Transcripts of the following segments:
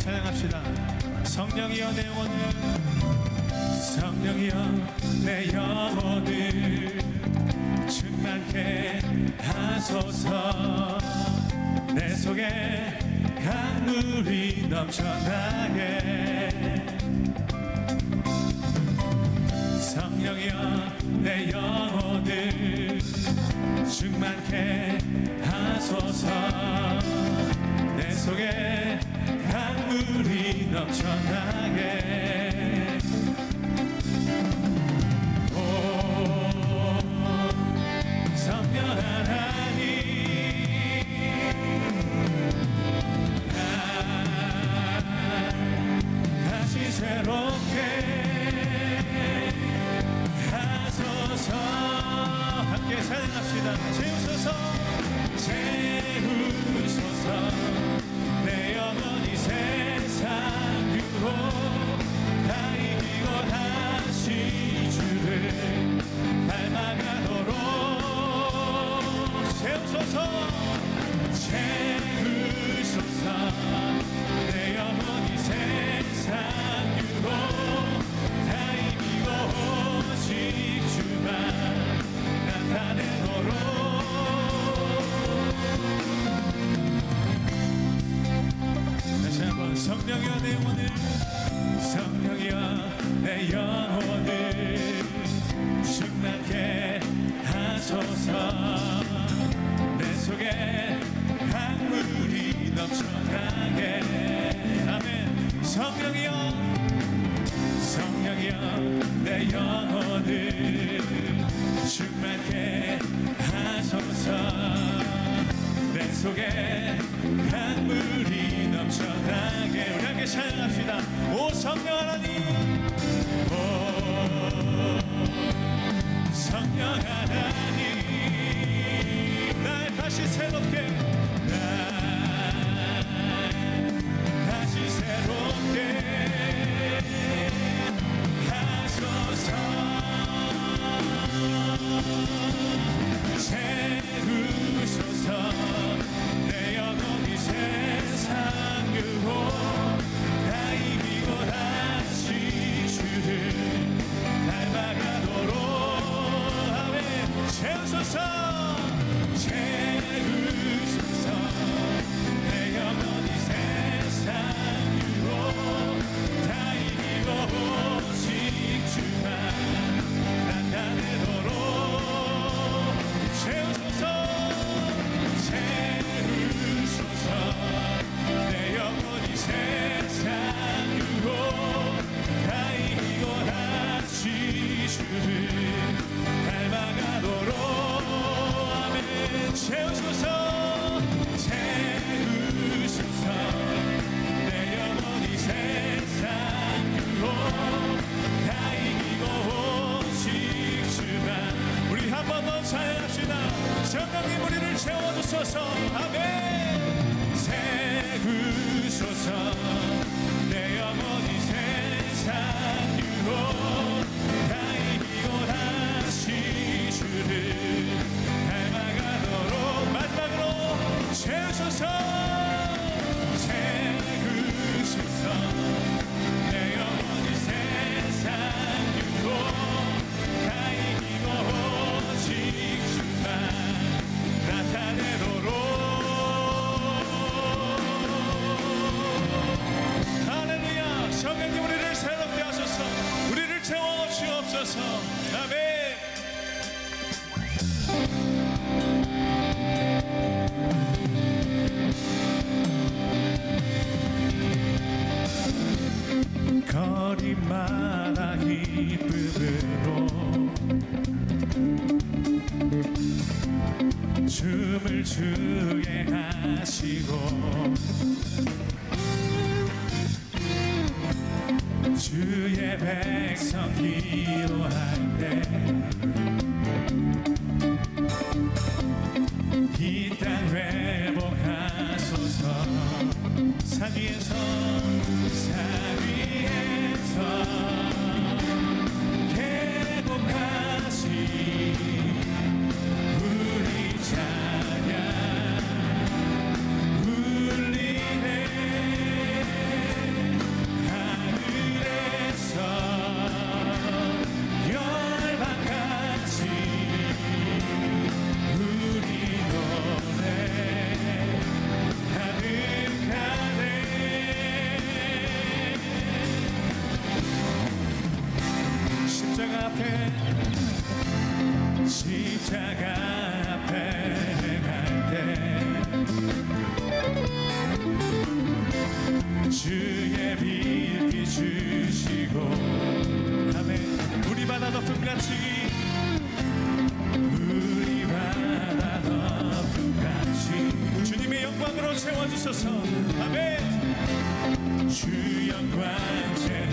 찬양합시다. 성령이여 내 영혼을, 성령이여 내 영혼을 충만케 하소서. 내 속에 강물이 넘쳐나게. 성령이여 내 영혼을 충만케 하소서. 내 속에 강물이 넘쳐나게. 오 성령 하나님, 나 다시 새롭게 하소서. 함께 찬양합시다. 채우소서, 채우소서. 내 영혼이 세상 유혹 다 이기고 다시 주를 닮아가도록 채우소서, 채우소서. 내 영혼이 세상 유혹 다 이기고 오직 주만 나타내도록. 다시 한번 성령이여 내 영혼을, 성령이여 내 영혼을 충만케 하소서. 내 속에 강물이 넘쳐나게. 아멘. 성령이여, 성령이여 내 영혼을 충만케 하소서. 내 속에 강물이 넘쳐나게. 우리 함께 찬양합시다. 오 성령 하나님, 오 성령 하나님, 날 다시 새롭게, 날 다시 새롭게 하소서. 채우소서. 내 영혼이 세상 유혹 다 이기고 다시 주를 닮아가도록. 아멘. 채우소서, 채우소서. 내 영혼이 세상 유혹 다 이기고 오직 주만 나타내도록 채우소서, 채우소서. 내 영혼이 세상 유혹 다 이기고 다시 주를 닮아가도록. 아멘. 채우소서, 채우소서. 내 영혼이 세상 유혹 다 이기고 오직 주만. 우리 한 번 더 찬양합시다. 성령님 우리를 채워주소서. 아멘. 채우소서. 내 영혼이 세상 유혹 다 이기고 다시 주를 닮아가도록. 마지막으로 채우소서, 채우소서. 내 영혼이 세상 유혹 다 이기고 오직 주만 나타내도록. 할렐루야. 성령님 우리를 새롭게 하소서. 우리를 채워 주옵소서. 아멘. 거리마다 기쁨으로 춤을 추게 하시고 주의 백성 기도할 때 이 땅 회복하소서. 산 위에서, 산 위에서 회복하시 우리 찬양 울리네. 이끄시고 아멘. 우리 바다 덮음같이 우리 바다 덮음같이 주님의 영광으로 채워주소서 아멘. 주 영광 채우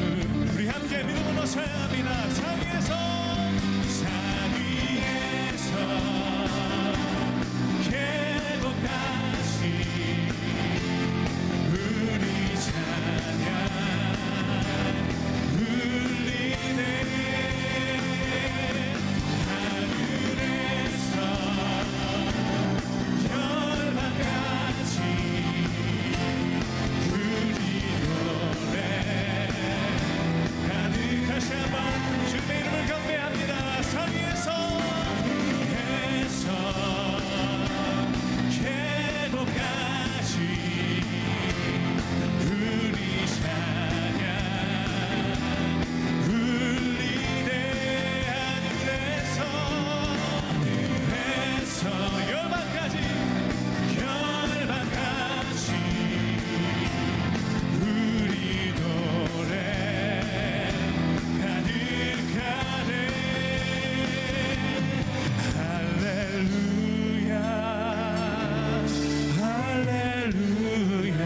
우리 함께 믿음으로 사합니다. 산 위에서 계곡까지 우리 찬양 울리네. 하늘에서 열방까지 우리 노래 가득 다시 한번 주님의 이름을 경배합니다. 산 위에서 계곡까지 우리 찬양 울리네. 하늘에서 열방까지 우리 노래 가득하네. 할렐루야 할렐루야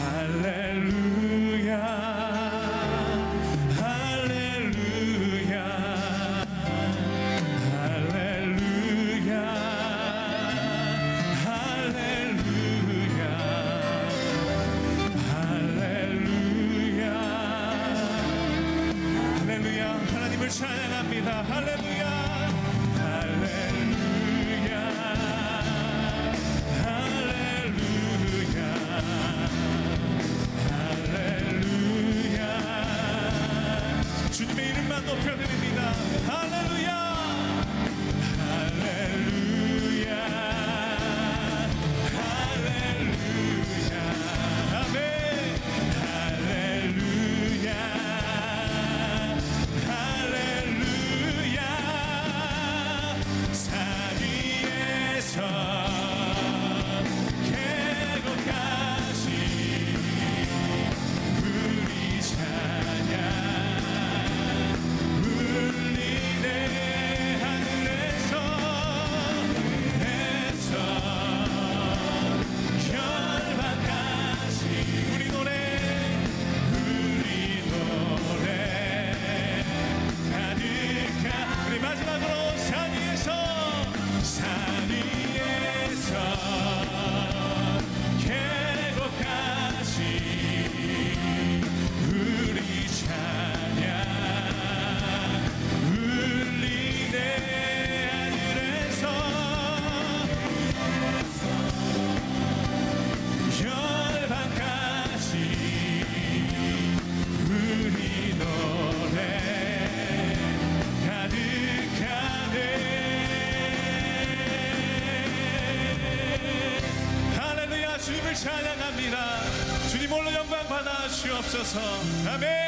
할렐루야 할렐루야 할렐루야 할렐루야 할렐루야. 하나님을 찬양합니다. 할렐루야 할렐루야 할렐루야 할렐루야. 주님의 이름만 높여드립니다. 할렐루야 할렐루야 할렐루야 아멘. 할렐루야 할렐루야. 산 위에서 계곡까지 우리 찬양 울리네. 하늘에서 열방까지 우리 노래 가득한 우리 마지막으로 산 위에서 계곡까지 우리 찬양 울리네. 하늘에서 열방까지 우리 노래 가득하네. 할렐루야. 주님을 찬양합니다. 주님 홀로 영광 받아 주옵소서. 아멘.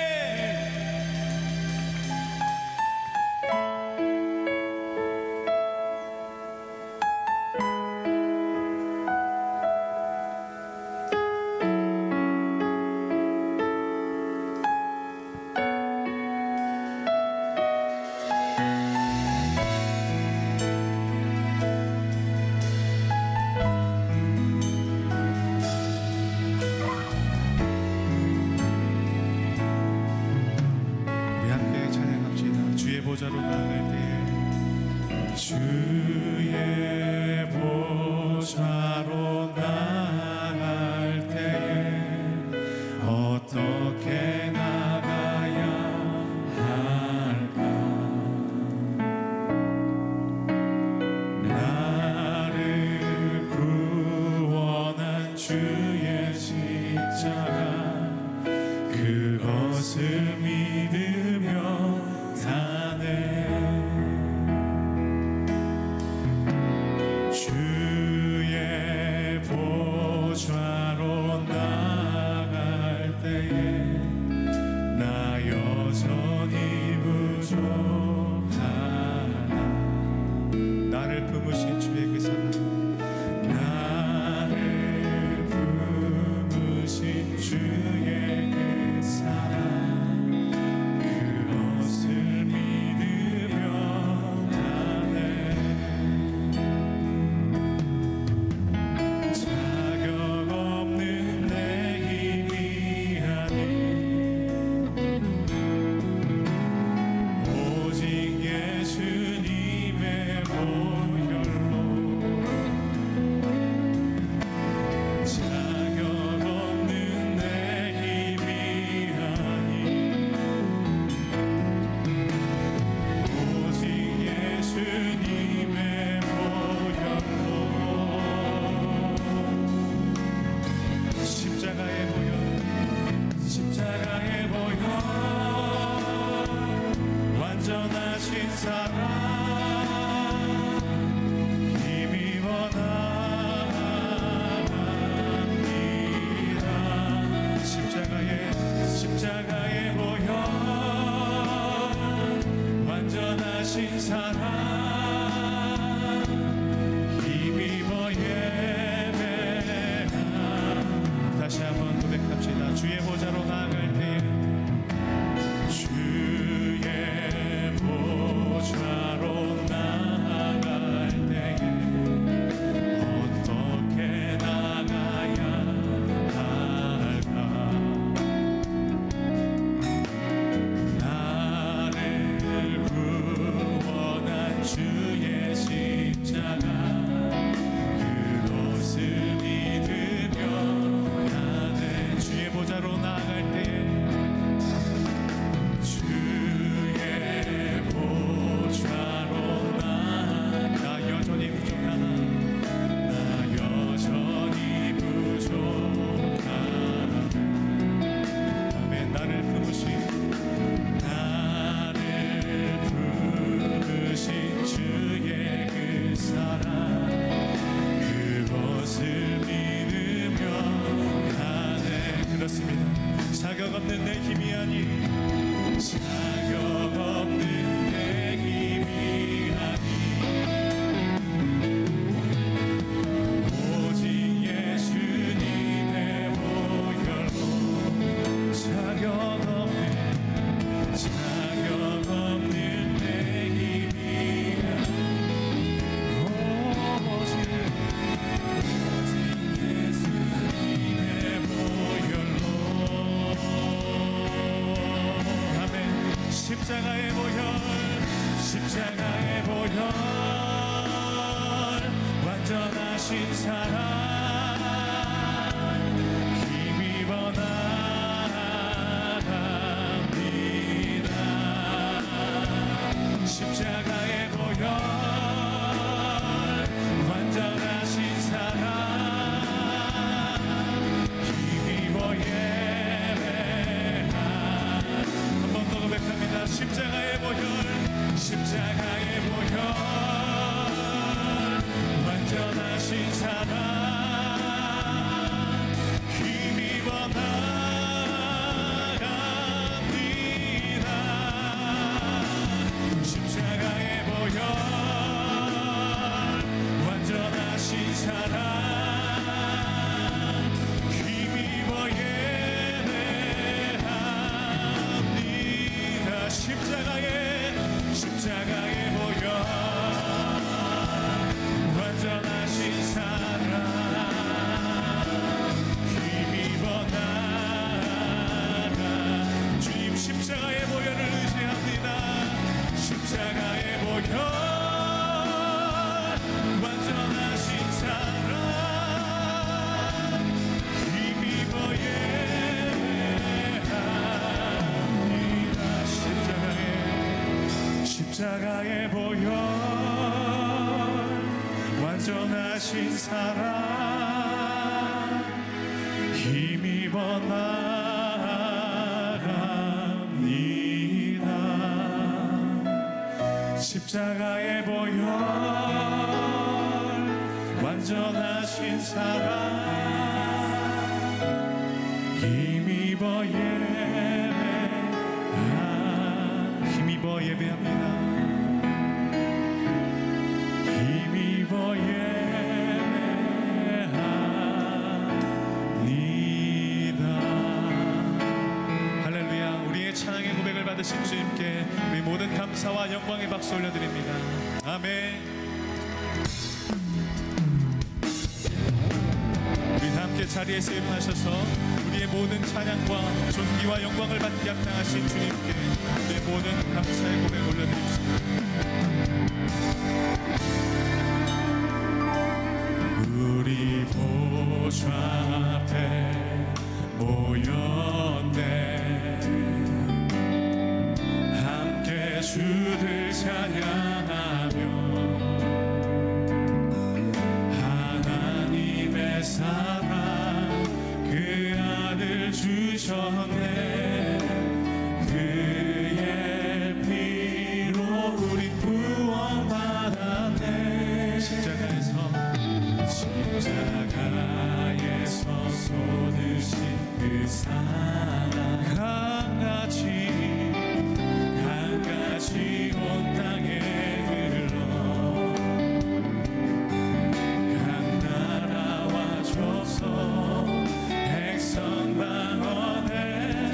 보좌로 나갈 때에 주의 보좌로 나갈 때에 어떻게 나가야 할까. 나를 구원한 주의 십자가 그것을 믿으며 주의 보좌로 나갈 때에 나 여전히 부족하나. 나를 품으신 주의 그 사랑, 나를 품으신 주의 그 사랑 하니 자격 없는 내 힘이 아니 오직 예수님의 보혈로 자격 없는 내 힘이 아니 오직 예수님의 보혈로 아멘. 십자가의 보혈 완전하신 사랑 힘입어 나갑니다. 십자가의 보혈 완전하신 사랑 힘입어 예배하. 한 번 더 고백합니다. 십자가의 보혈 완전하신 사랑 힘입어 나갑니다. 십자가의 보혈 완전하신 사랑 힘입어 예배합니다. 십자가의 보혈 완전하신 사랑 힘입어 나가. 주님 십자가의 보혈을 의지합니다. 십자가의 보혈 완전하신 사랑 힘입어 예배합니다. 십자가의 보혈 완전하신 사랑 힘입어 나갑니다. 십자가의 보혈 완전하신 사랑 힘입어 예배합니다. 힘입어 예배합니다. 할렐루야. 우리의 찬양의 고백을 받으신 주님께 우리 모든 감사와 영광의 박수 올려드립니다. 아멘. 우리 다 함께 자리에서 일어나셔서 우리의 모든 찬양과 존귀와 영광을 받기 합당하신 주님께 우리의 모든 감사의 고백 올려드립시다. 우리 보좌 앞에 모였네. 함께 주를 찬양하며 하나님의 사랑 그 아들 주셨네. 그의 피로 우리 구원받았네. 십자가에서 쏟으신 그 사랑 강같이 온 땅에 흘러 강나라와 조선 백성 방언해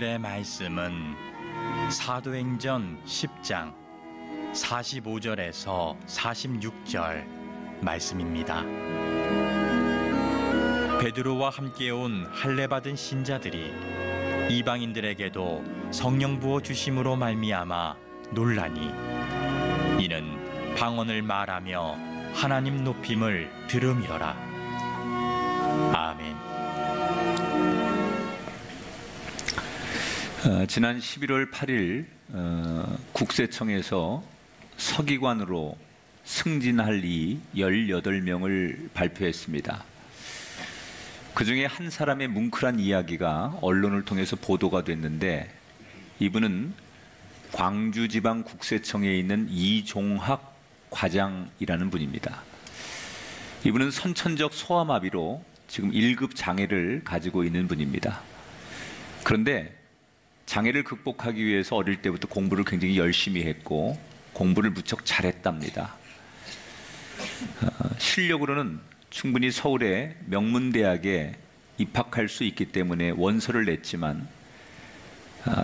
오늘의 말씀은 사도행전 10장 45절에서 46절 말씀입니다. 베드로와 함께 온 할례 받은 신자들이 이방인들에게도 성령 부어 주심으로 말미암아 놀라니 이는 방언을 말하며 하나님 높임을 들음이러라. 아멘. 지난 11월 8일 국세청에서 서기관으로 승진할 이 18명을 발표했습니다. 그 중에 한 사람의 뭉클한 이야기가 언론을 통해서 보도가 됐는데, 이분은 광주지방국세청에 있는 이종학 과장이라는 분입니다. 이분은 선천적 소아마비로 지금 1급 장애를 가지고 있는 분입니다. 그런데 장애를 극복하기 위해서 어릴 때부터 공부를 굉장히 열심히 했고 공부를 무척 잘했답니다. 실력으로는 충분히 서울의 명문대학에 입학할 수 있기 때문에 원서를 냈지만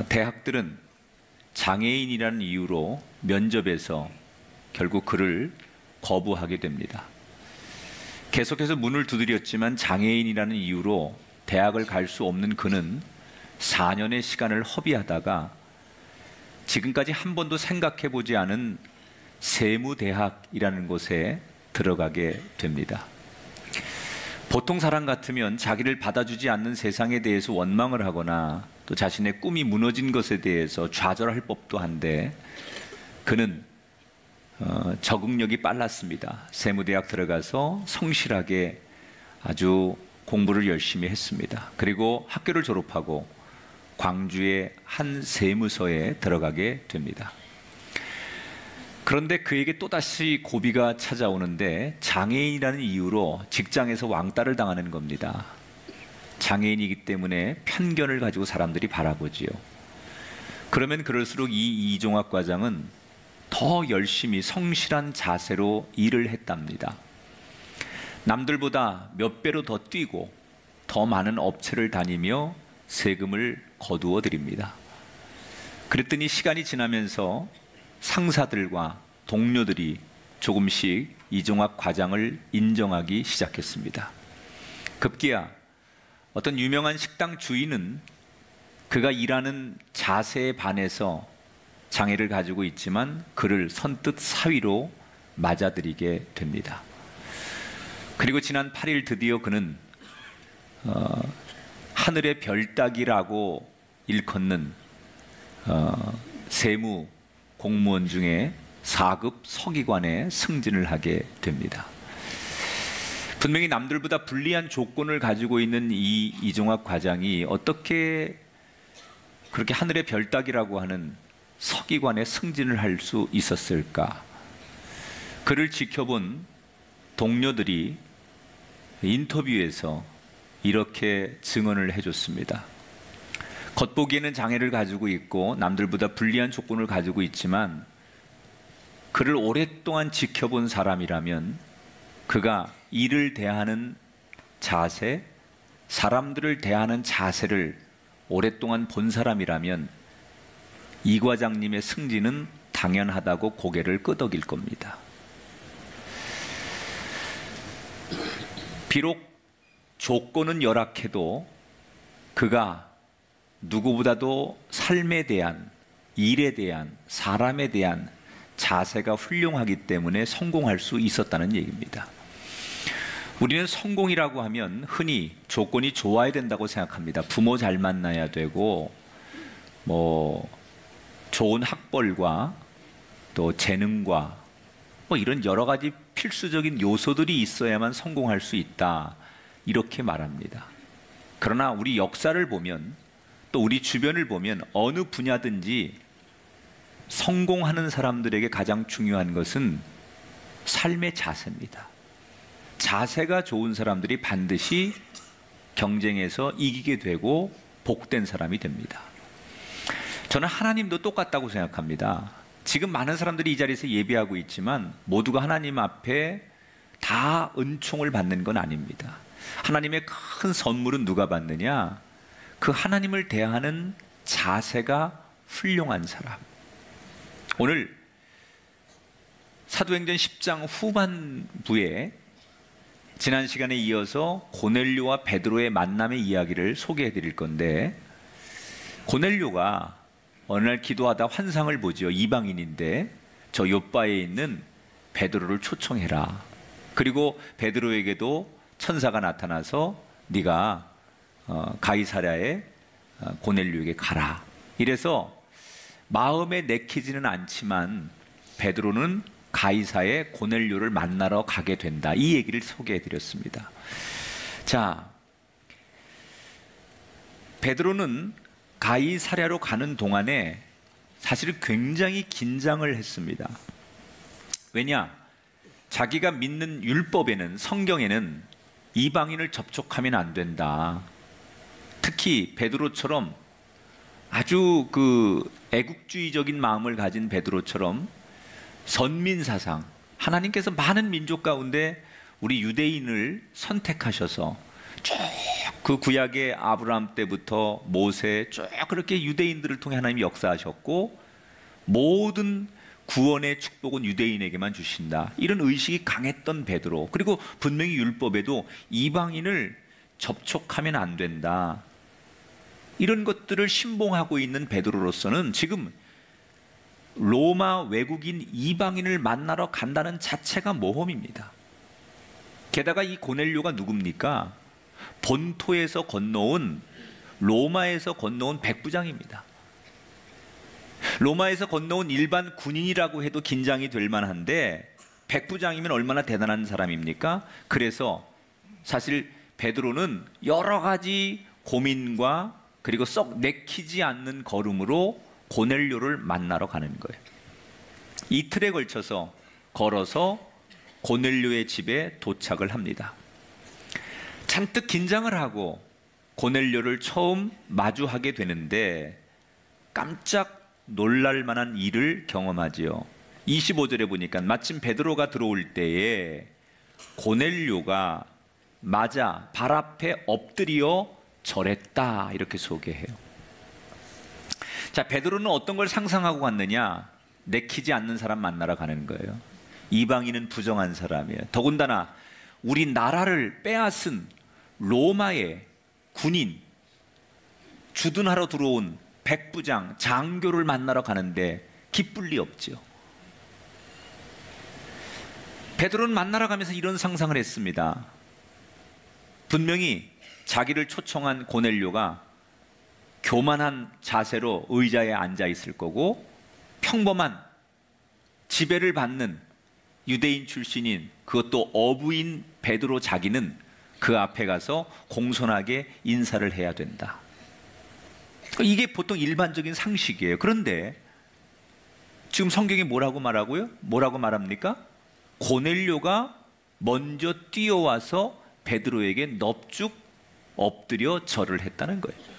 대학들은 장애인이라는 이유로 면접에서 결국 그를 거부하게 됩니다. 계속해서 문을 두드렸지만 장애인이라는 이유로 대학을 갈 수 없는 그는 4년의 시간을 허비하다가 지금까지 한 번도 생각해보지 않은 세무대학이라는 곳에 들어가게 됩니다. 보통 사람 같으면 자기를 받아주지 않는 세상에 대해서 원망을 하거나 또 자신의 꿈이 무너진 것에 대해서 좌절할 법도 한데, 그는 적응력이 빨랐습니다. 세무대학 들어가서 성실하게 아주 공부를 열심히 했습니다. 그리고 학교를 졸업하고 광주의 한 세무서에 들어가게 됩니다. 그런데 그에게 또다시 고비가 찾아오는데, 장애인이라는 이유로 직장에서 왕따를 당하는 겁니다. 장애인이기 때문에 편견을 가지고 사람들이 바라보지요. 그러면 그럴수록 이 이종학 과장은 더 열심히 성실한 자세로 일을 했답니다. 남들보다 몇 배로 더 뛰고 더 많은 업체를 다니며 세금을 거두어 드립니다. 그랬더니 시간이 지나면서 상사들과 동료들이 조금씩 이종학 과장을 인정하기 시작했습니다. 급기야 어떤 유명한 식당 주인은 그가 일하는 자세에 반해서 장애를 가지고 있지만 그를 선뜻 사위로 맞아들이게 됩니다. 그리고 지난 8일 드디어 그는 하늘의 별 따기라고 일컫는 세무 공무원 중에 4급 서기관에 승진을 하게 됩니다. 분명히 남들보다 불리한 조건을 가지고 있는 이 이종학 과장이 어떻게 그렇게 하늘의 별 따기라고 하는 서기관에 승진을 할 수 있었을까? 그를 지켜본 동료들이 인터뷰에서 이렇게 증언을 해줬습니다. 겉보기에는 장애를 가지고 있고 남들보다 불리한 조건을 가지고 있지만 그를 오랫동안 지켜본 사람이라면 그가 일을 대하는 자세, 사람들을 대하는 자세를 오랫동안 본 사람이라면 이 과장님의 승진은 당연하다고 고개를 끄덕일 겁니다. 비록 조건은 열악해도 그가 누구보다도 삶에 대한, 일에 대한, 사람에 대한 자세가 훌륭하기 때문에 성공할 수 있었다는 얘기입니다. 우리는 성공이라고 하면 흔히 조건이 좋아야 된다고 생각합니다. 부모 잘 만나야 되고 좋은 학벌과 또 재능과 이런 여러 가지 필수적인 요소들이 있어야만 성공할 수 있다, 이렇게 말합니다. 그러나 우리 역사를 보면 또 우리 주변을 보면 어느 분야든지 성공하는 사람들에게 가장 중요한 것은 삶의 자세입니다. 자세가 좋은 사람들이 반드시 경쟁에서 이기게 되고 복된 사람이 됩니다. 저는 하나님도 똑같다고 생각합니다. 지금 많은 사람들이 이 자리에서 예배하고 있지만 모두가 하나님 앞에 다 은총을 받는 건 아닙니다. 하나님의 큰 선물은 누가 받느냐? 그 하나님을 대하는 자세가 훌륭한 사람. 오늘 사도행전 10장 후반부에 지난 시간에 이어서 고넬료와 베드로의 만남의 이야기를 소개해 드릴 건데, 고넬료가 어느 날 기도하다 환상을 보죠. 이방인인데 저 요바에 있는 베드로를 초청해라. 그리고 베드로에게도 천사가 나타나서 네가 가이사랴에 고넬료에게 가라. 이래서 마음에 내키지는 않지만 베드로는 가이사에 고넬료를 만나러 가게 된다. 이 얘기를 소개해 드렸습니다. 자, 베드로는 가이사랴로 가는 동안에 사실 굉장히 긴장을 했습니다. 왜냐? 자기가 믿는 율법에는, 성경에는 이방인을 접촉하면 안 된다. 특히 베드로처럼 아주 애국주의적인 마음을 가진 베드로처럼 선민사상, 하나님께서 많은 민족 가운데 우리 유대인을 선택하셔서 쭉 그 구약의 아브라함 때부터 모세 쭉 그렇게 유대인들을 통해 하나님이 역사하셨고 모든 구원의 축복은 유대인에게만 주신다. 이런 의식이 강했던 베드로, 그리고 분명히 율법에도 이방인을 접촉하면 안 된다. 이런 것들을 신봉하고 있는 베드로로서는 지금 로마 외국인 이방인을 만나러 간다는 자체가 모험입니다. 게다가 이 고넬료가 누굽니까? 본토에서 건너온, 로마에서 건너온 백부장입니다. 로마에서 건너온 일반 군인이라고 해도 긴장이 될 만한데 백부장이면 얼마나 대단한 사람입니까? 그래서 사실 베드로는 여러 가지 고민과 그리고 썩 내키지 않는 걸음으로 고넬료를 만나러 가는 거예요. 이틀에 걸쳐서 걸어서 고넬료의 집에 도착을 합니다. 잔뜩 긴장을 하고 고넬료를 처음 마주하게 되는데 깜짝 놀랄 만한 일을 경험하지요. 25절에 보니까 마침 베드로가 들어올 때에 고넬료가 맞아 발 앞에 엎드려 절했다. 이렇게 소개해요. 자, 베드로는 어떤 걸 상상하고 갔느냐? 내키지 않는 사람 만나러 가는 거예요. 이방인은 부정한 사람이에요. 더군다나 우리 나라를 빼앗은 로마의 군인, 주둔하러 들어온 백부장, 장교를 만나러 가는데 기쁠 리 없죠. 베드로는 만나러 가면서 이런 상상을 했습니다. 분명히 자기를 초청한 고넬료가 교만한 자세로 의자에 앉아 있을 거고, 평범한 지배를 받는 유대인 출신인, 그것도 어부인 베드로 자기는 그 앞에 가서 공손하게 인사를 해야 된다. 이게 보통 일반적인 상식이에요. 그런데 지금 성경이 뭐라고 말하고요? 뭐라고 말합니까? 고넬료가 먼저 뛰어와서 베드로에게 넙죽 엎드려 절을 했다는 거예요.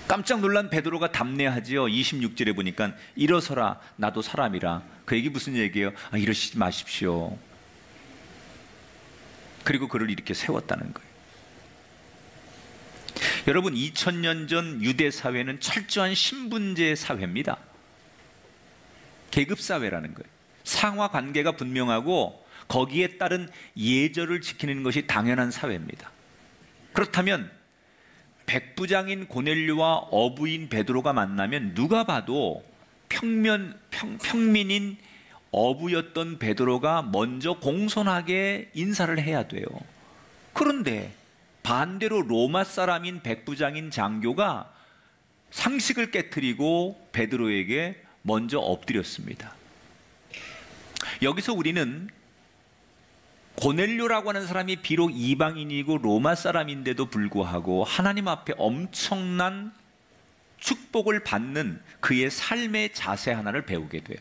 깜짝 놀란 베드로가 답례하지요. 26절에 보니까 일어서라, 나도 사람이라. 그 얘기 무슨 얘기예요? 이러시지 마십시오. 그리고 그를 이렇게 세웠다는 거예요. 여러분, 2000년 전 유대 사회는 철저한 신분제 사회입니다. 계급 사회라는 거예요. 상하 관계가 분명하고 거기에 따른 예절을 지키는 것이 당연한 사회입니다. 그렇다면 백부장인 고넬료와 어부인 베드로가 만나면 누가 봐도 평민인 어부였던 베드로가 먼저 공손하게 인사를 해야 돼요. 그런데 반대로 로마 사람인 백부장인 장교가 상식을 깨트리고 베드로에게 먼저 엎드렸습니다. 여기서 우리는 고넬료라고 하는 사람이 비록 이방인이고 로마 사람인데도 불구하고 하나님 앞에 엄청난 축복을 받는 그의 삶의 자세 하나를 배우게 돼요.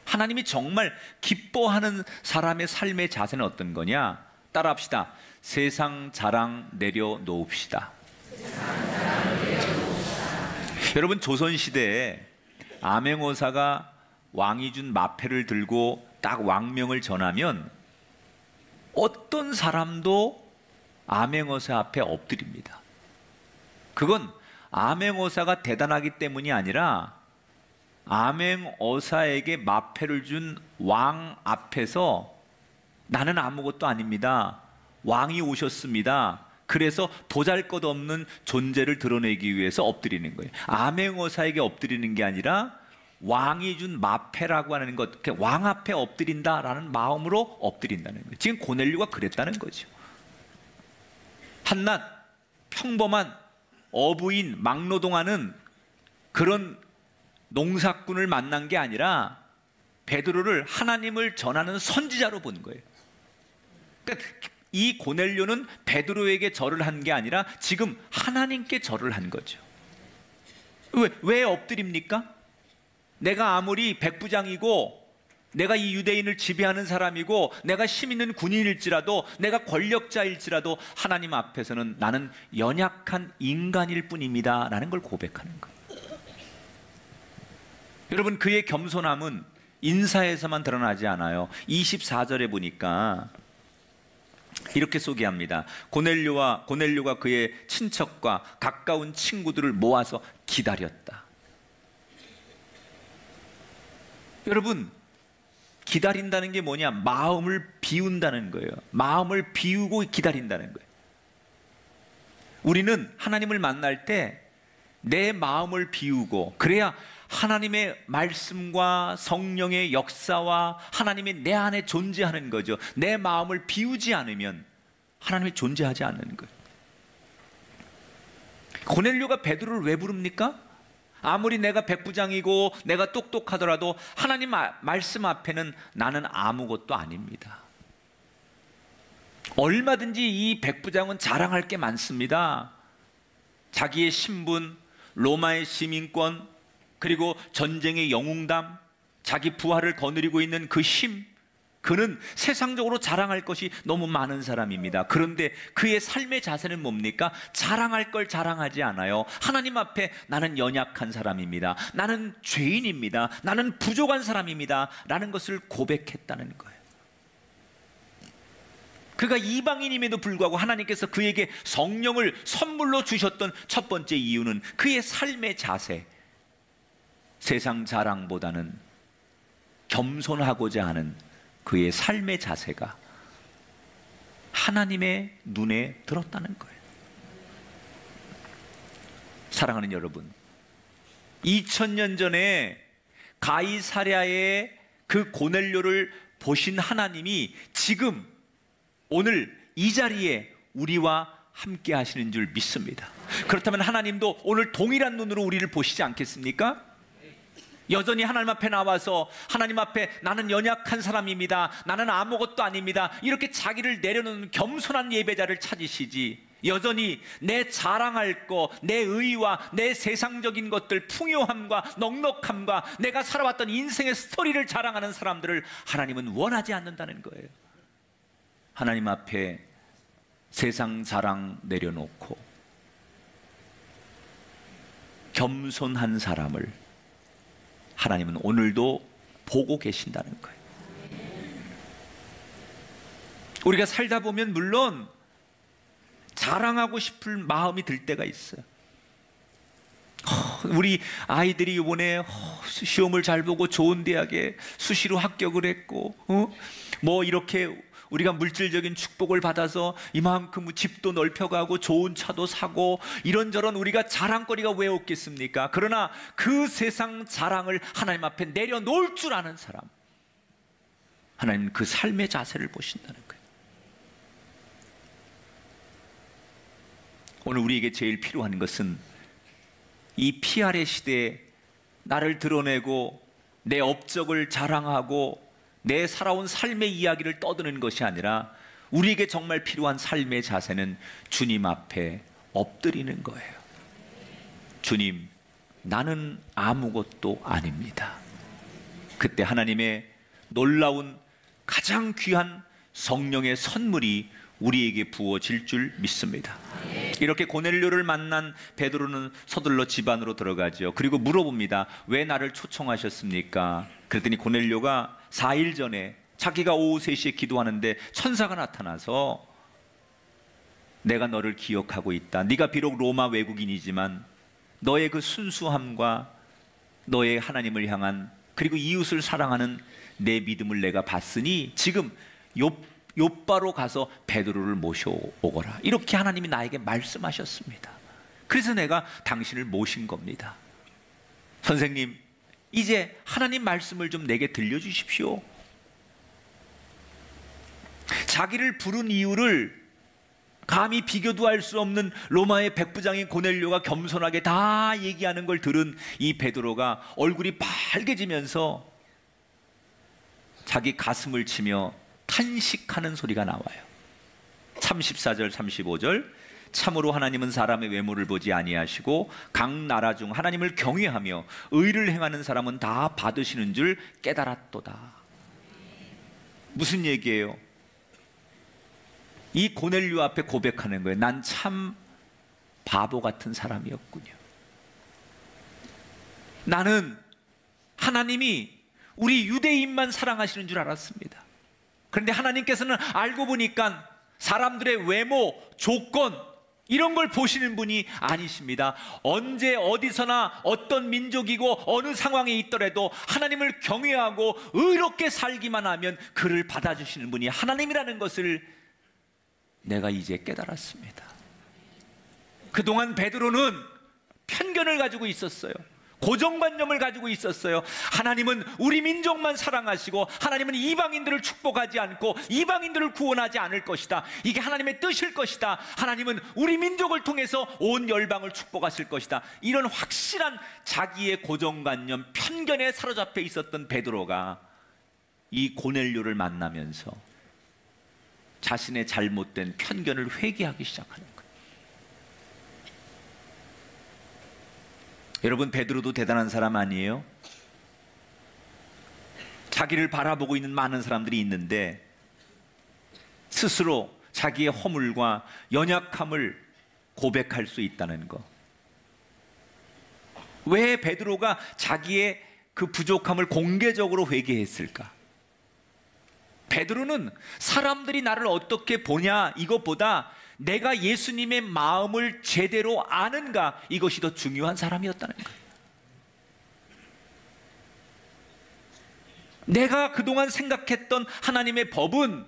하나님이 정말 기뻐하는 사람의 삶의 자세는 어떤 거냐? 따라합시다. 세상 자랑 내려놓읍시다. 여러분, 조선시대에 암행어사가 왕이 준 마패를 들고 딱 왕명을 전하면 어떤 사람도 암행어사 앞에 엎드립니다. 그건 암행어사가 대단하기 때문이 아니라 암행어사에게 마패를 준 왕 앞에서 나는 아무것도 아닙니다. 왕이 오셨습니다. 그래서 보잘것없는 존재를 드러내기 위해서 엎드리는 거예요. 암행어사에게 엎드리는 게 아니라 왕이 준 마패라고 하는 것, 왕 앞에 엎드린다라는 마음으로 엎드린다는 거예요. 지금 고넬료가 그랬다는 거죠. 한낱 평범한 어부인 막노동하는 그런 농사꾼을 만난 게 아니라 베드로를 하나님을 전하는 선지자로 본 거예요. 그러니까 이 고넬료는 베드로에게 절을 한 게 아니라 지금 하나님께 절을 한 거죠. 왜 엎드립니까? 내가 아무리 백부장이고 내가 이 유대인을 지배하는 사람이고 내가 힘 있는 군인일지라도 내가 권력자일지라도 하나님 앞에서는 나는 연약한 인간일 뿐입니다 라는 걸 고백하는 거예요. 여러분, 그의 겸손함은 인사에서만 드러나지 않아요. 24절에 보니까 이렇게 소개합니다. 고넬료가 그의 친척과 가까운 친구들을 모아서 기다렸다. 여러분, 기다린다는 게 뭐냐? 마음을 비운다는 거예요. 마음을 비우고 기다린다는 거예요. 우리는 하나님을 만날 때 내 마음을 비우고, 그래야 하나님의 말씀과 성령의 역사와 하나님이 내 안에 존재하는 거죠. 내 마음을 비우지 않으면 하나님이 존재하지 않는 거예요. 고넬료가 베드로를 왜 부릅니까? 아무리 내가 백부장이고 내가 똑똑하더라도 하나님 말씀 앞에는 나는 아무것도 아닙니다. 얼마든지 이 백부장은 자랑할 게 많습니다. 자기의 신분, 로마의 시민권, 그리고 전쟁의 영웅담, 자기 부하를 거느리고 있는 그 힘, 그는 세상적으로 자랑할 것이 너무 많은 사람입니다. 그런데 그의 삶의 자세는 뭡니까? 자랑할 걸 자랑하지 않아요. 하나님 앞에 나는 연약한 사람입니다. 나는 죄인입니다. 나는 부족한 사람입니다 라는 것을 고백했다는 거예요. 그가 이방인임에도 불구하고 하나님께서 그에게 성령을 선물로 주셨던 첫 번째 이유는 그의 삶의 자세, 세상 자랑보다는 겸손하고자 하는 그의 삶의 자세가 하나님의 눈에 들었다는 거예요. 사랑하는 여러분, 2000년 전에 가이사랴의 그 고넬료를 보신 하나님이 지금 오늘 이 자리에 우리와 함께 하시는 줄 믿습니다. 그렇다면 하나님도 오늘 동일한 눈으로 우리를 보시지 않겠습니까? 여전히 하나님 앞에 나와서 하나님 앞에 나는 연약한 사람입니다, 나는 아무것도 아닙니다, 이렇게 자기를 내려놓는 겸손한 예배자를 찾으시지, 여전히 내 자랑할 거, 내 의와 내 세상적인 것들, 풍요함과 넉넉함과 내가 살아왔던 인생의 스토리를 자랑하는 사람들을 하나님은 원하지 않는다는 거예요. 하나님 앞에 세상 자랑 내려놓고 겸손한 사람을 하나님은 오늘도 보고 계신다는 거예요. 우리가 살다 보면 물론 자랑하고 싶을 마음이 들 때가 있어요. 우리 아이들이 이번에 시험을 잘 보고 좋은 대학에 수시로 합격을 했고, 뭐 이렇게 우리가 물질적인 축복을 받아서 이만큼 집도 넓혀가고 좋은 차도 사고 이런저런 우리가 자랑거리가 왜 없겠습니까? 그러나 그 세상 자랑을 하나님 앞에 내려놓을 줄 아는 사람, 하나님은 그 삶의 자세를 보신다는 거예요. 오늘 우리에게 제일 필요한 것은 이 PR의 시대에 나를 드러내고 내 업적을 자랑하고 내 살아온 삶의 이야기를 떠드는 것이 아니라 우리에게 정말 필요한 삶의 자세는 주님 앞에 엎드리는 거예요. 주님, 나는 아무것도 아닙니다. 그때 하나님의 놀라운 가장 귀한 성령의 선물이 우리에게 부어질 줄 믿습니다. 이렇게 고넬료를 만난 베드로는 서둘러 집 안으로 들어가죠. 그리고 물어봅니다. 왜 나를 초청하셨습니까? 그랬더니 고넬료가 4일 전에 자기가 오후 3시에 기도하는데 천사가 나타나서 내가 너를 기억하고 있다. 네가 비록 로마 외국인이지만 너의 그 순수함과 너의 하나님을 향한 그리고 이웃을 사랑하는 내 믿음을 내가 봤으니 지금 욥바로 가서 베드로를 모셔오거라. 이렇게 하나님이 나에게 말씀하셨습니다. 그래서 내가 당신을 모신 겁니다. 선생님, 이제 하나님 말씀을 좀 내게 들려주십시오. 자기를 부른 이유를 감히 비교도 할 수 없는 로마의 백부장인 고넬료가 겸손하게 다 얘기하는 걸 들은 이 베드로가 얼굴이 빨개지면서 자기 가슴을 치며 탄식하는 소리가 나와요. 34절 35절 참으로 하나님은 사람의 외모를 보지 아니하시고 각 나라 중 하나님을 경외하며 의를 행하는 사람은 다 받으시는 줄 깨달았도다. 무슨 얘기예요? 이 고넬료 앞에 고백하는 거예요. 난 참 바보 같은 사람이었군요. 나는 하나님이 우리 유대인만 사랑하시는 줄 알았습니다. 그런데 하나님께서는 알고 보니까 사람들의 외모, 조건 이런 걸 보시는 분이 아니십니다. 언제 어디서나 어떤 민족이고 어느 상황에 있더라도 하나님을 경외하고 의롭게 살기만 하면 그를 받아주시는 분이 하나님이라는 것을 내가 이제 깨달았습니다. 그동안 베드로는 편견을 가지고 있었어요. 고정관념을 가지고 있었어요. 하나님은 우리 민족만 사랑하시고 하나님은 이방인들을 축복하지 않고 이방인들을 구원하지 않을 것이다. 이게 하나님의 뜻일 것이다. 하나님은 우리 민족을 통해서 온 열방을 축복하실 것이다. 이런 확실한 자기의 고정관념, 편견에 사로잡혀 있었던 베드로가 이 고넬료를 만나면서 자신의 잘못된 편견을 회개하기 시작하는 거예요. 여러분, 베드로도 대단한 사람 아니에요? 자기를 바라보고 있는 많은 사람들이 있는데 스스로 자기의 허물과 연약함을 고백할 수 있다는 것. 왜 베드로가 자기의 그 부족함을 공개적으로 회개했을까? 베드로는 사람들이 나를 어떻게 보냐 이것보다 내가 예수님의 마음을 제대로 아는가, 이것이 더 중요한 사람이었다는 거예요. 내가 그동안 생각했던 하나님의 법은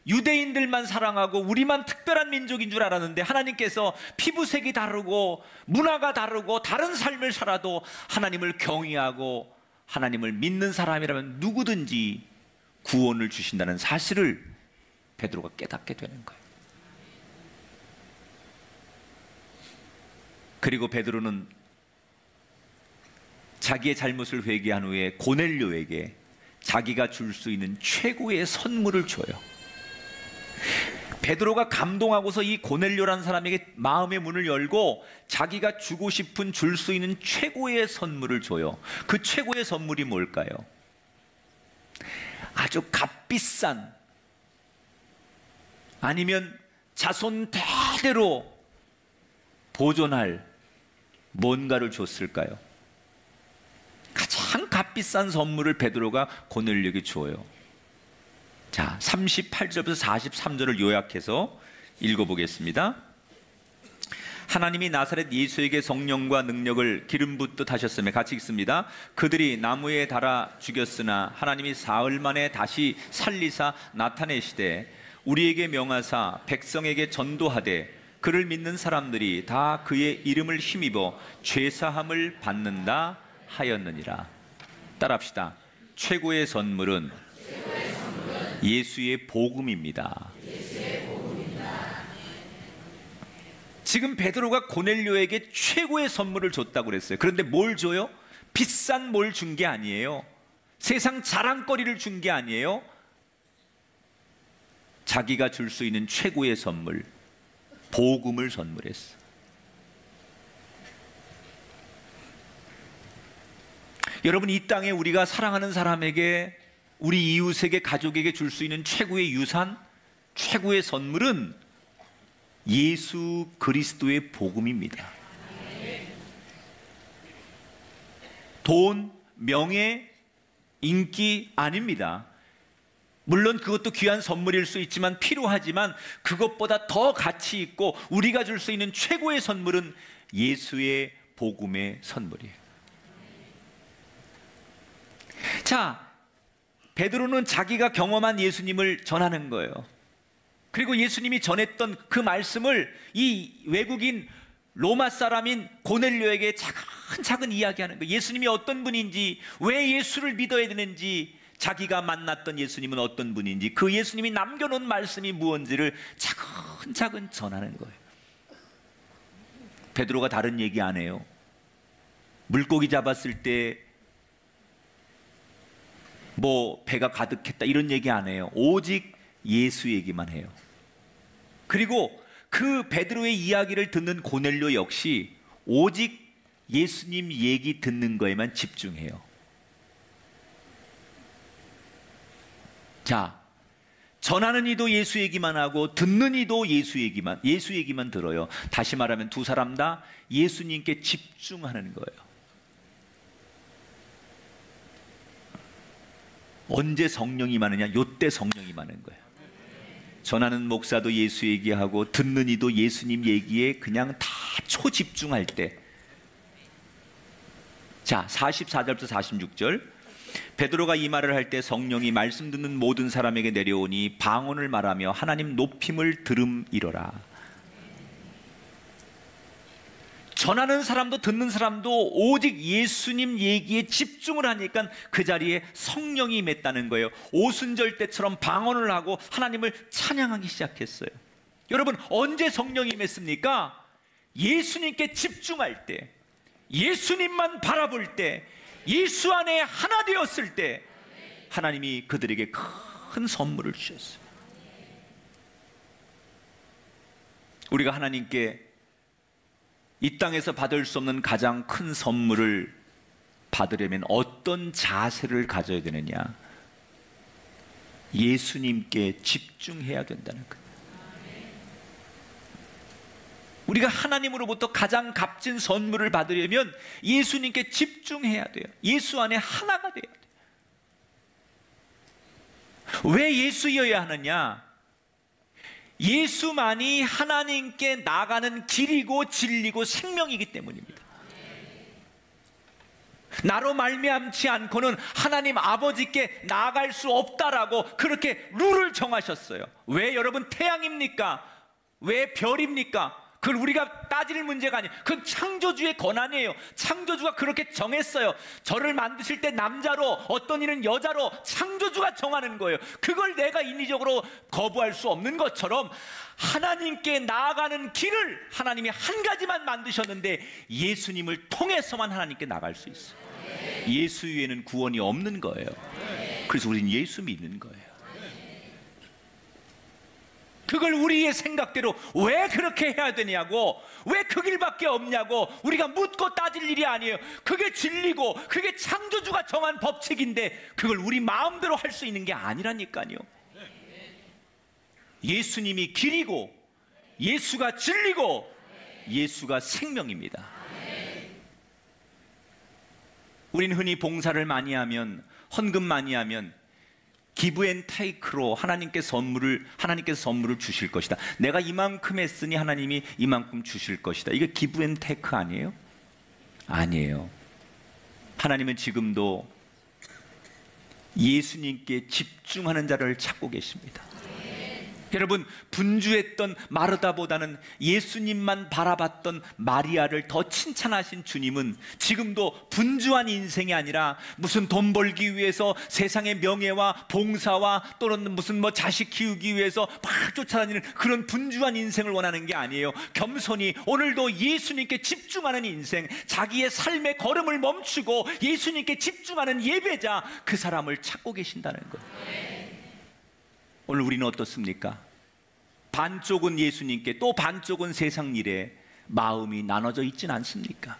유대인들만 사랑하고 우리만 특별한 민족인 줄 알았는데 하나님께서 피부색이 다르고 문화가 다르고 다른 삶을 살아도 하나님을 경외하고 하나님을 믿는 사람이라면 누구든지 구원을 주신다는 사실을 베드로가 깨닫게 되는 거예요. 그리고 베드로는 자기의 잘못을 회개한 후에 고넬료에게 자기가 줄 수 있는 최고의 선물을 줘요. 베드로가 감동하고서 이 고넬료라는 사람에게 마음의 문을 열고 자기가 주고 싶은 줄 수 있는 최고의 선물을 줘요. 그 최고의 선물이 뭘까요? 아주 값비싼, 아니면 자손 대대로 보존할 뭔가를 줬을까요? 가장 값비싼 선물을 베드로가 고넬료에게 줘요. 자, 38절부터 43절을 요약해서 읽어보겠습니다. 하나님이 나사렛 예수에게 성령과 능력을 기름 붓듯 하셨으며, 같이 읽습니다. 그들이 나무에 달아 죽였으나 하나님이 사흘 만에 다시 살리사 나타내시되 우리에게 명하사 백성에게 전도하되 그를 믿는 사람들이 다 그의 이름을 힘입어 죄사함을 받는다 하였느니라. 따라합시다. 최고의 선물은 예수의 복음입니다. 지금 베드로가 고넬료에게 최고의 선물을 줬다고 그랬어요. 그런데 뭘 줘요? 비싼 뭘 준 게 아니에요. 세상 자랑거리를 준 게 아니에요. 자기가 줄 수 있는 최고의 선물, 복음을 선물했어. 여러분, 이 땅에 우리가 사랑하는 사람에게, 우리 이웃에게, 가족에게 줄 수 있는 최고의 유산, 최고의 선물은 예수 그리스도의 복음입니다. 돈, 명예, 인기 아닙니다. 물론 그것도 귀한 선물일 수 있지만 필요하지만 그것보다 더 가치 있고 우리가 줄 수 있는 최고의 선물은 예수의 복음의 선물이에요. 자, 베드로는 자기가 경험한 예수님을 전하는 거예요. 그리고 예수님이 전했던 그 말씀을 이 외국인 로마 사람인 고넬료에게 차근차근 이야기하는 거예요. 예수님이 어떤 분인지, 왜 예수를 믿어야 되는지, 자기가 만났던 예수님은 어떤 분인지, 그 예수님이 남겨놓은 말씀이 무엇인지를 차근차근 전하는 거예요. 베드로가 다른 얘기 안 해요. 물고기 잡았을 때 뭐 배가 가득했다 이런 얘기 안 해요. 오직 예수 얘기만 해요. 그리고 그 베드로의 이야기를 듣는 고넬료 역시 오직 예수님 얘기 듣는 거에만 집중해요. 자, 전하는 이도 예수 얘기만 하고 듣는 이도 예수 얘기만 들어요. 다시 말하면 두 사람 다 예수님께 집중하는 거예요. 언제 성령이 임하느냐? 요때 성령이 임하는 거예요. 전하는 목사도 예수 얘기하고 듣는 이도 예수님 얘기에 그냥 다 초집중할 때. 자, 44절부터 46절. 베드로가 이 말을 할 때 성령이 말씀 듣는 모든 사람에게 내려오니 방언을 말하며 하나님 높임을 들음이러라. 전하는 사람도 듣는 사람도 오직 예수님 얘기에 집중을 하니까 그 자리에 성령이 임했다는 거예요. 오순절 때처럼 방언을 하고 하나님을 찬양하기 시작했어요. 여러분, 언제 성령이 임했습니까? 예수님께 집중할 때, 예수님만 바라볼 때, 예수 안에 하나 되었을 때 하나님이 그들에게 큰 선물을 주셨어요. 우리가 하나님께 이 땅에서 받을 수 없는 가장 큰 선물을 받으려면 어떤 자세를 가져야 되느냐? 예수님께 집중해야 된다는 거예요. 우리가 하나님으로부터 가장 값진 선물을 받으려면 예수님께 집중해야 돼요. 예수 안에 하나가 돼야 돼요. 왜 예수여야 하느냐? 예수만이 하나님께 나가는 길이고 진리고 생명이기 때문입니다. 나로 말미암지 않고는 하나님 아버지께 나아갈 수 없다라고 그렇게 룰을 정하셨어요. 왜 여러분 태양입니까? 왜 별입니까? 그걸 우리가 따질 문제가 아니에요. 그건 창조주의 권한이에요. 창조주가 그렇게 정했어요. 저를 만드실 때 남자로, 어떤 이는 여자로 창조주가 정하는 거예요. 그걸 내가 인위적으로 거부할 수 없는 것처럼 하나님께 나아가는 길을 하나님이 한 가지만 만드셨는데 예수님을 통해서만 하나님께 나갈 수 있어요. 예수 위에는 구원이 없는 거예요. 그래서 우리는 예수 믿는 거예요. 그걸 우리의 생각대로 왜 그렇게 해야 되냐고, 왜 그 길밖에 없냐고 우리가 묻고 따질 일이 아니에요. 그게 진리고 그게 창조주가 정한 법칙인데 그걸 우리 마음대로 할 수 있는 게 아니라니까요. 예수님이 길이고 예수가 진리고 예수가 생명입니다. 우리는 흔히 봉사를 많이 하면, 헌금 많이 하면 기브 앤 테이크로 하나님께서 선물을 주실 것이다. 내가 이만큼 했으니 하나님이 이만큼 주실 것이다. 이게 기브 앤 테이크 아니에요? 아니에요. 하나님은 지금도 예수님께 집중하는 자를 찾고 계십니다. 여러분, 분주했던 마르다보다는 예수님만 바라봤던 마리아를 더 칭찬하신 주님은 지금도 분주한 인생이 아니라 무슨 돈 벌기 위해서 세상의 명예와 봉사와 또는 무슨 자식 키우기 위해서 막 쫓아다니는 그런 분주한 인생을 원하는 게 아니에요. 겸손히 오늘도 예수님께 집중하는 인생, 자기의 삶의 걸음을 멈추고 예수님께 집중하는 예배자, 그 사람을 찾고 계신다는 거예요. 오늘 우리는 어떻습니까? 반쪽은 예수님께, 또 반쪽은 세상 일에 마음이 나눠져 있진 않습니까?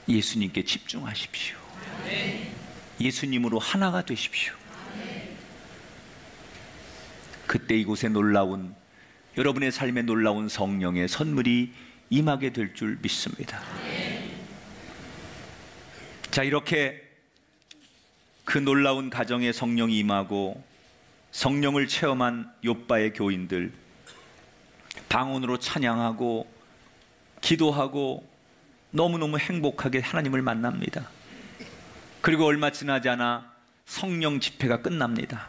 예수님께 집중하십시오. 예수님으로 하나가 되십시오. 그때 이곳에 놀라운, 여러분의 삶에 놀라운 성령의 선물이 임하게 될 줄 믿습니다. 자, 이렇게 그 놀라운 가정에 성령이 임하고 성령을 체험한 욥바의 교인들, 방언으로 찬양하고 기도하고 너무너무 행복하게 하나님을 만납니다. 그리고 얼마 지나지 않아 성령 집회가 끝납니다.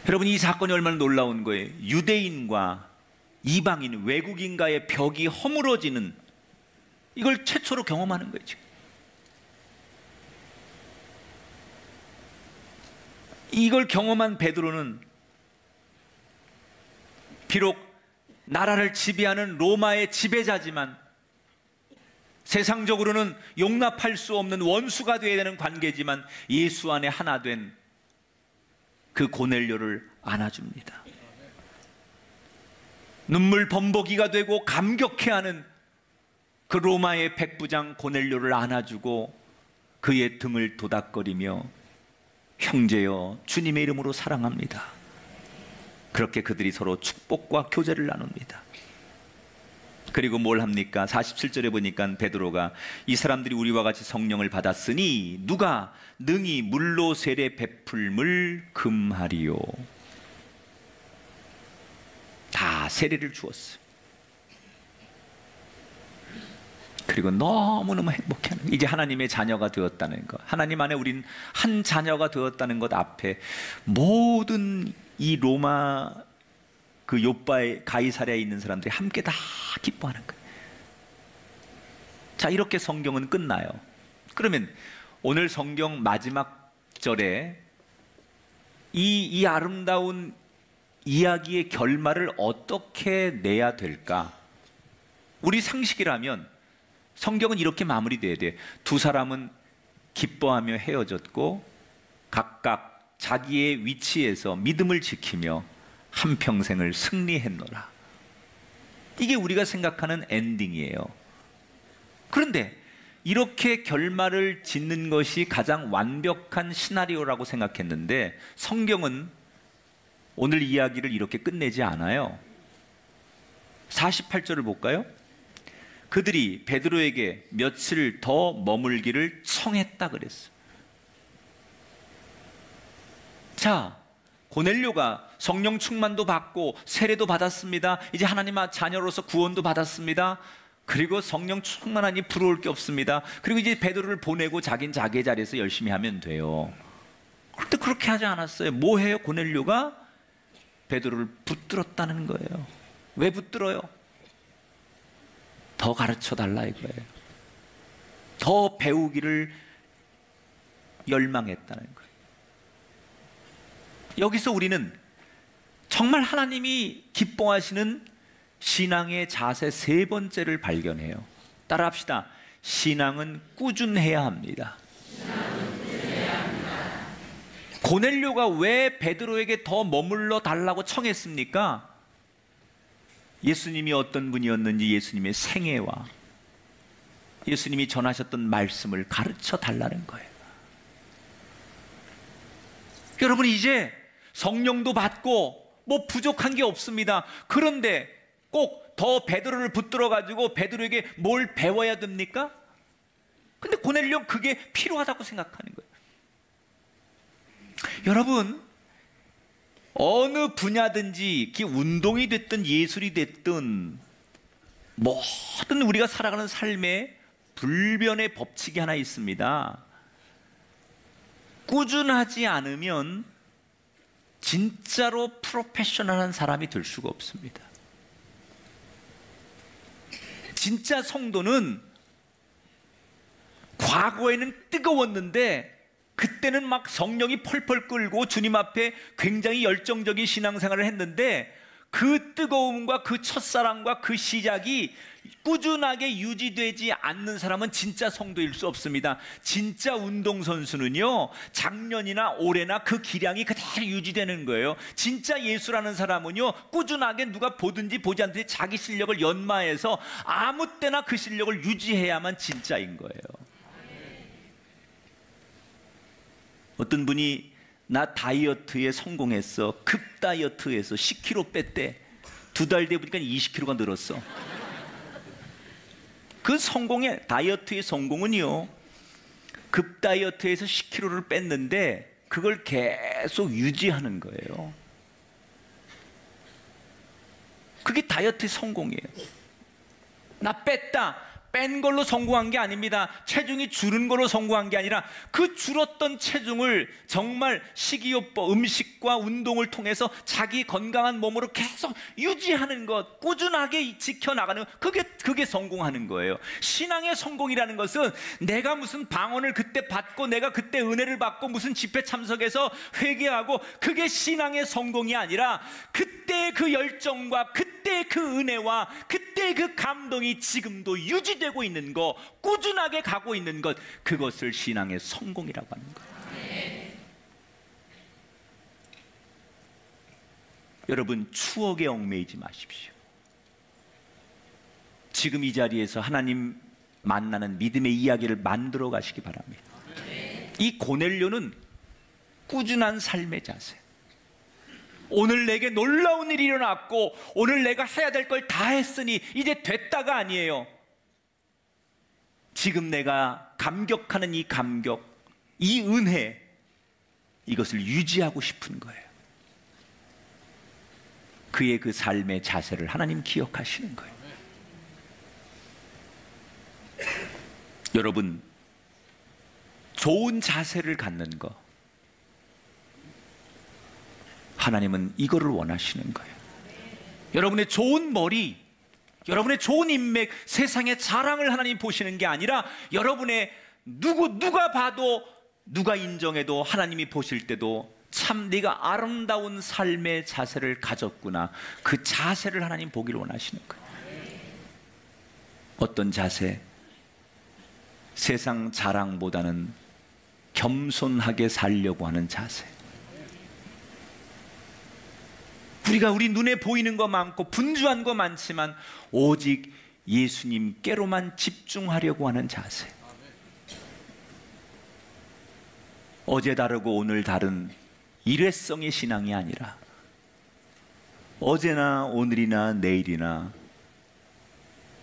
여러분, 이 사건이 얼마나 놀라운 거예요. 유대인과 이방인, 외국인과의 벽이 허물어지는, 이걸 최초로 경험하는 거죠. 이걸 경험한 베드로는 비록 나라를 지배하는 로마의 지배자지만 세상적으로는 용납할 수 없는 원수가 되어야 되는 관계지만 예수 안에 하나 된 그 고넬료를 안아줍니다. 눈물 범벅이가 되고 감격해하는 그 로마의 백부장 고넬료를 안아주고 그의 등을 도닥거리며 형제여 주님의 이름으로 사랑합니다. 그렇게 그들이 서로 축복과 교제를 나눕니다. 그리고 뭘 합니까? 47절에 보니까 베드로가 이 사람들이 우리와 같이 성령을 받았으니 누가 능히 물로 세례 베풀물 금하리요. 다 세례를 주었어요. 그리고 너무너무 행복해하는, 이제 하나님의 자녀가 되었다는 것, 하나님 안에 우린 한 자녀가 되었다는 것 앞에 모든 이 로마 그 욥바의 가이사랴에 있는 사람들이 함께 다 기뻐하는 거예요. 자, 이렇게 성경은 끝나요. 그러면 오늘 성경 마지막 절에 이 아름다운 이야기의 결말을 어떻게 내야 될까? 우리 상식이라면 성경은 이렇게 마무리돼야 돼. 두 사람은 기뻐하며 헤어졌고 각각 자기의 위치에서 믿음을 지키며 한평생을 승리했노라. 이게 우리가 생각하는 엔딩이에요. 그런데 이렇게 결말을 짓는 것이 가장 완벽한 시나리오라고 생각했는데 성경은 오늘 이야기를 이렇게 끝내지 않아요. 48절을 볼까요? 그들이 베드로에게 며칠 더 머물기를 청했다 그랬어요. 자, 고넬료가 성령 충만도 받고 세례도 받았습니다. 이제 하나님 자녀로서 구원도 받았습니다. 그리고 성령 충만하니 부러울 게 없습니다. 그리고 이제 베드로를 보내고 자긴 자기의 자리에서 열심히 하면 돼요. 그런데 그렇게 하지 않았어요. 뭐 해요? 고넬료가 베드로를 붙들었다는 거예요. 왜 붙들어요? 더 가르쳐 달라 이거예요. 더 배우기를 열망했다는 거예요. 여기서 우리는 정말 하나님이 기뻐하시는 신앙의 자세 세 번째를 발견해요. 따라합시다. 신앙은 꾸준해야 합니다. 고넬료가 왜 베드로에게 더 머물러 달라고 청했습니까? 예수님이 어떤 분이었는지 예수님의 생애와 예수님이 전하셨던 말씀을 가르쳐 달라는 거예요. 여러분, 이제 성령도 받고 뭐 부족한 게 없습니다. 그런데 꼭 더 베드로를 붙들어 가지고 베드로에게 뭘 배워야 됩니까? 근데 고넬료는 그게 필요하다고 생각하는 거예요. 여러분, 어느 분야든지 그게 운동이 됐든 예술이 됐든 모든 우리가 살아가는 삶에 불변의 법칙이 하나 있습니다. 꾸준하지 않으면 진짜로 프로페셔널한 사람이 될 수가 없습니다. 진짜 성도는 과거에는 뜨거웠는데 그때는 막 성령이 펄펄 끓고 주님 앞에 굉장히 열정적인 신앙생활을 했는데 그 뜨거움과 그 첫사랑과 그 시작이 꾸준하게 유지되지 않는 사람은 진짜 성도일 수 없습니다. 진짜 운동선수는요, 작년이나 올해나 그 기량이 그대로 유지되는 거예요. 진짜 예수라는 사람은요, 꾸준하게 누가 보든지 보지 않든지 자기 실력을 연마해서 아무 때나 그 실력을 유지해야만 진짜인 거예요. 어떤 분이 나 다이어트에 성공했어. 급 다이어트에서 10kg 뺐대. 2달 뒤에 보니까 20kg가 늘었어. 그 성공의 다이어트의 성공은요, 급다이어트에서 10kg를 뺐는데 그걸 계속 유지하는 거예요. 그게 다이어트의 성공이에요. 나 뺐다. 뺀 걸로 성공한 게 아닙니다. 체중이 줄은 걸로 성공한 게 아니라 그 줄었던 체중을 정말 식이요법, 음식과 운동을 통해서 자기 건강한 몸으로 계속 유지하는 것, 꾸준하게 지켜나가는 것, 그게 성공하는 거예요. 신앙의 성공이라는 것은 내가 무슨 방언을 그때 받고 내가 그때 은혜를 받고 무슨 집회 참석해서 회개하고 그게 신앙의 성공이 아니라 그때의 그 열정과 그때의 그 은혜와 그때의 그 감동이 지금도 유지되고 있는 것, 꾸준하게 가고 있는 것, 그것을 신앙의 성공이라고 하는 거예요. 여러분, 추억에 얽매이지 마십시오. 지금 이 자리에서 하나님 만나는 믿음의 이야기를 만들어 가시기 바랍니다. 이 고넬료는 꾸준한 삶의 자세. 오늘 내게 놀라운 일이 일어났고 오늘 내가 해야 될 걸 다 했으니 이제 됐다가 아니에요. 지금 내가 감격하는 이 감격, 이 은혜, 이것을 유지하고 싶은 거예요. 그의 그 삶의 자세를 하나님 기억하시는 거예요. 여러분, 좋은 자세를 갖는 거, 하나님은 이거를 원하시는 거예요. 여러분의 좋은 머리, 여러분의 좋은 인맥, 세상의 자랑을 하나님 보시는 게 아니라 여러분의 누가 봐도 누가 인정해도 하나님이 보실 때도 참 네가 아름다운 삶의 자세를 가졌구나, 그 자세를 하나님 보기를 원하시는 거예요. 어떤 자세? 세상 자랑보다는 겸손하게 살려고 하는 자세. 우리가 우리 눈에 보이는 거 많고 분주한 거 많지만 오직 예수님께로만 집중하려고 하는 자세. 어제 다르고 오늘 다른 일회성의 신앙이 아니라 어제나 오늘이나 내일이나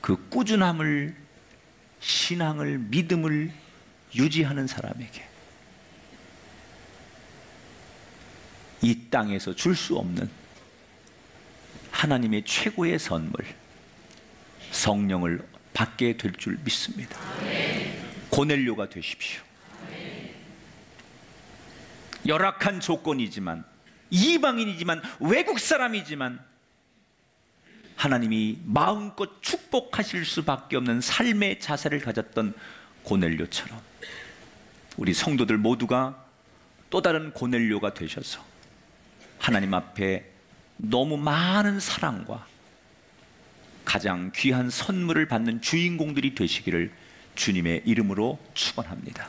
그 꾸준함을, 신앙을, 믿음을 유지하는 사람에게 이 땅에서 줄 수 없는 하나님의 최고의 선물, 성령을 받게 될 줄 믿습니다. 고넬료가 되십시오. 열악한 조건이지만, 이방인이지만, 외국 사람이지만 하나님이 마음껏 축복하실 수밖에 없는 삶의 자세를 가졌던 고넬료처럼 우리 성도들 모두가 또 다른 고넬료가 되셔서 하나님 앞에 너무 많은 사랑과 가장 귀한 선물을 받는 주인공들이 되시기를 주님의 이름으로 축원합니다.